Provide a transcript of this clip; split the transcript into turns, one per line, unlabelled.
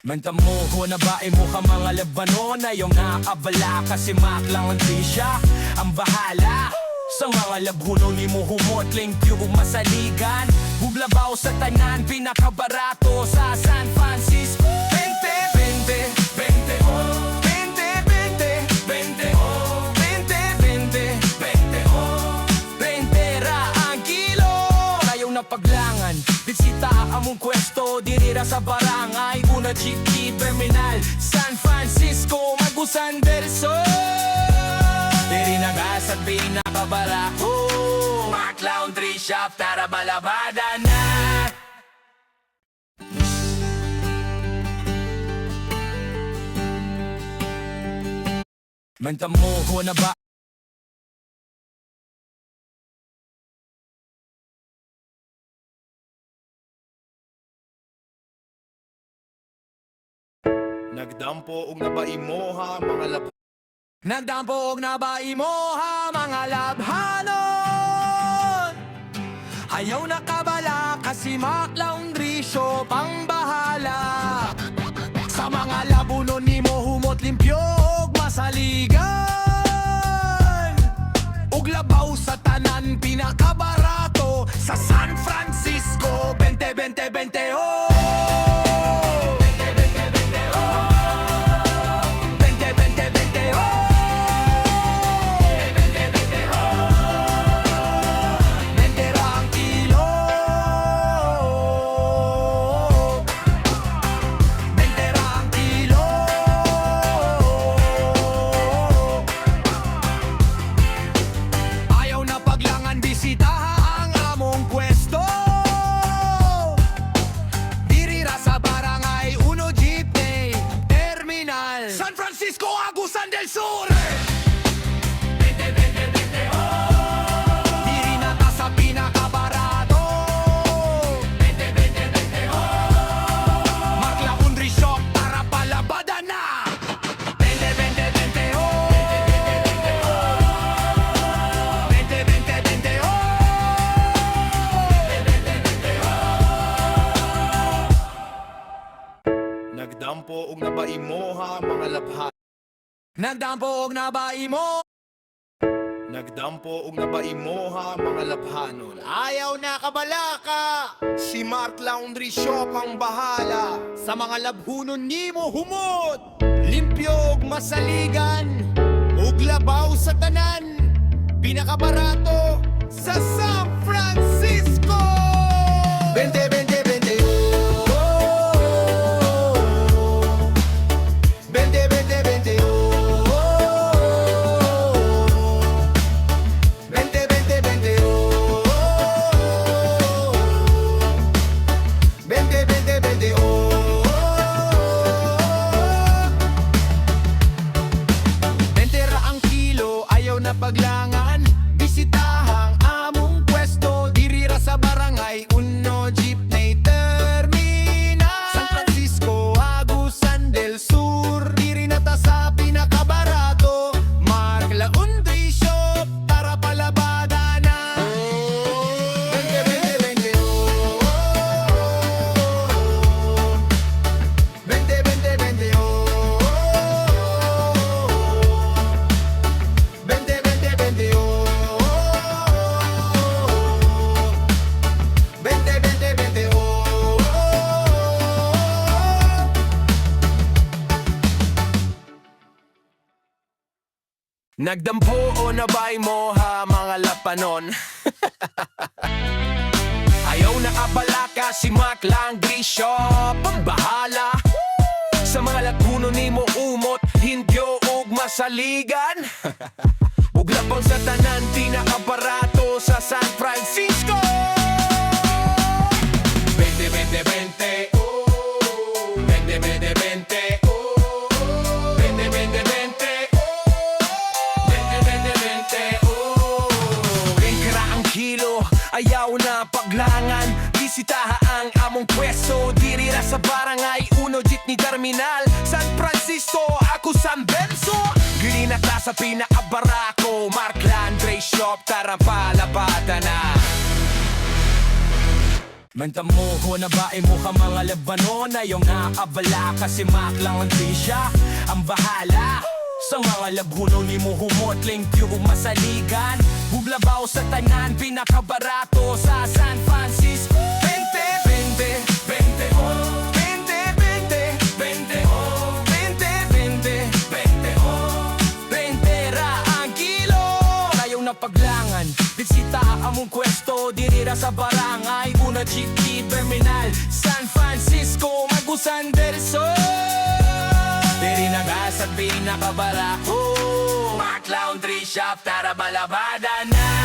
Manta mo, hunabain mo ka mga Lebanon. Ayaw nakabala kasi mak lang ang trisya ang bahala. Sa mga labhuno ni mo humot, limpyo masaligan. Buglabaw sa tanan, pinakabarato sa San Francisco. 20, 20, 20, oh 20, 20, 20, oh 20, 20, 20, oh 20 ra ang kilo. Ayaw na paglangan, bisita among pwesto. Dirira sa barangay, una GT Terminal San Francisco, Magusan del Sol. Diri nagasat pinakabarako, Mark Laundry Shop, tara balabada na. Manta mo ko na ba?
Nagdampo og nabaimoha mga lab.
Nagdampo og nabai mo ha mga labhanon. Ayaw nakabala kasi Mac Laundry Shop ang bahala. Sa mga labunon ni mo humot limpyo og masaligan. Ug labaw sa tanan pinakabarato sa San Francisco. 20, 20, 20, oh
'Nagdampo og nabaimoha mga labha.
Nagdampo og nabai mo.
Nagdampo og nabaimoha mga labhanon. Ayaw nakabala ka, si Mark Laundry Shop ang bahala. Sa mga labhunon nimo humot, limpyo og masaligan, ug labaw sa tanan, pinakabarato sa San Francisco. 20, 20, 20, oh 20, 20, 20, oh 20, 20, 20, oh 20, 20, 20, oh 20 ra ang kilo, ayaw na paglangan. Bisitahang among pwesto, diri ra sa barangay Uno Jeepney Terminal San Francisco, Agusan del Sur. Diri na ta sa pinakabarato, Mark Laundry Shop, tara palabada na. 20, 20, 20, oh 20, 20, 20, oh 20, 20, 20, oh 20, 20, 20, oh. Nagdampo o nabay mo ha mga lapanon. Ayaw nakabala ka si Mac Laundry Shop ang bahala. Sa mga laguno ni mo umot, hindyo ug masaligan. Ug labaw sa tanan, pinakabarato sa San Francisco. 20, 20, 20, oh 20, 20, 20, oh 20, 20, 20, oh 20, 20, 20, oh 20 ra ang kilo, ayaw na paglangan. Bisitaha ang among pwesto, diri ra sa barangay Uno Jeepney Terminal San Francisco, Agusan del Sur. Diri na ta sa pinakabarako, Mark Laundry Shop, tara palabada na.
Menta mo ko na bae mo ka mga Lebanon na yung nakabala kasi mak lang ang trisya ang bahala sa mga labhuno ni mo humot link yung masaligan bublabaw sa tanan pinakabarato sa San Francisco 20, 20, 20 oh 20, 20, 20 oh 20, 20, 20 oh 20 ra ang kilo kayong napaglangan bisita among kwesto dirira sa barangay una GT Terminal San Francisco Magusan del Sol diri nagasat pinakabarako Mac Laundry Shop tara balabada na